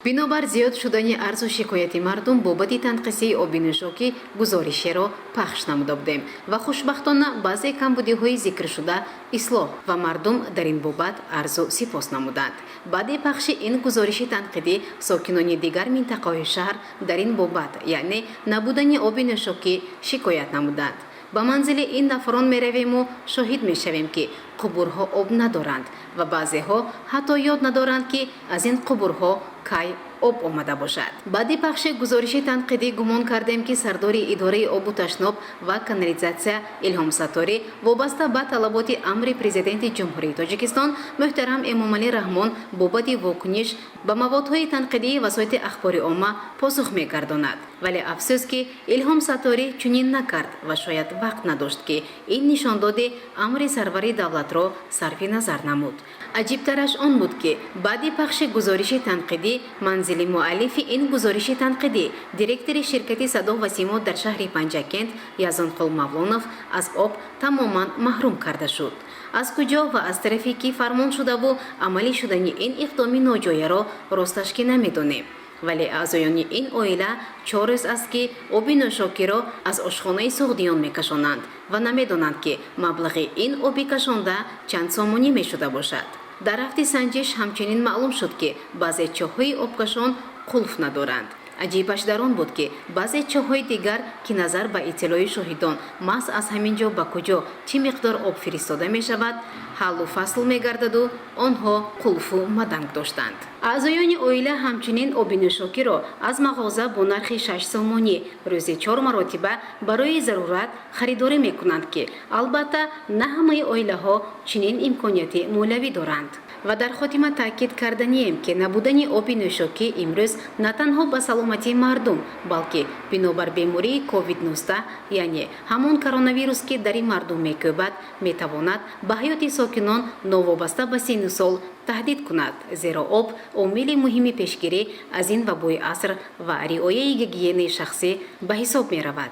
бинобар зиёд шудани арзу шикояти мардум бобати танқисии оби нӯшокӣ гузоришеро пахш намуда будем ва хушбахтона баъзе камбудиҳои зикршуда ислоҳ ва мардум дар ин бобат арзу сипос намуданд. баъди пахши ин гузориши танқидӣ сокинони дигар минтақаҳои шаҳр дар ин бобат яъне набудани оби нӯшокӣ шикоят намуданд. ба манзили ин нафарон меравему шоҳид мешавем ки қубурҳо об надоранд ва баъзеҳо ҳатто ёд надоранд ки аз ин қубурҳо кай об омада бошад. баъди пахши гузориши танқидӣ гумон кардем ки сардори идораи обу ташноб ва канализатсия Илҳом Саторӣ вобаста ба талаботи амри президенти ҷумҳурии Тоҷикистон муҳтарам Эмомалӣ Раҳмон бобати вокуниш ба маводҳои танқидии васоити ахбори омма посух мегардонад. вале афсӯс ки Илҳом Саторӣ чунин накард ва шояд вақт надошт ки ин нишондоди амри сарвари давлатро сарфи назар намуд. аҷибтараш он буд ки баъди пахши гузориши танқидӣ манзили муаллифи ин гузориши танқидӣ директори ширкати Садо ва Симо дар шаҳри Панҷакент Язонқул Мавлонов аз об тамоман маҳрум карда шуд. аз куҷо ва аз тарафи ки фармон шудаву амалӣ шудани ин иқдоми ноҷояро росташ ки намедонем. вале аъзоёни ин оила 4 рӯз аст ки оби нӯшокиро аз ошхонаи Суғдиён мекашонанд ва намедонанд ки маблағи ин оби кашонда чанд сомонӣ мешуда бошад. дар ҳафти санҷиш ҳамчунин маълум шуд ки баъзе чоҳҳои обкашон қулф надоранд. аҷибаш дар он буд ки баъзе чоҳҳои дигар ки назар ба иттилои шоҳидон маҳз аз ҳамин ҷо ба куҷо чӣ миқдор об фиристода мешавад ҳаллу фасл мегардаду онҳо қулфу маданг доштанд. аъзоёни оила ҳамчунин оби нӯшокиро аз мағоза бо нархи 6 сомонӣ рӯзи 4 маротиба барои зарурат харидорӣ мекунанд ки албатта на ҳамаи оилаҳо чунин имконияти молиявӣ доранд. ва дар хотима таъкид карданием ки набудани оби нӯшокӣ имрӯз на танҳо ба саломатии мардум балки бинобар бемории COVID-19 яъне ҳамон коронавирус ки дар ин мардум мекӯбад метавонад ба ҳаёти сокинон новобаста ба синну сол таҳдид кунад, зеро об омили муҳими пешгирӣ аз ин вабои аср ва риояи гигиенаи шахсӣ ба ҳисоб меравад.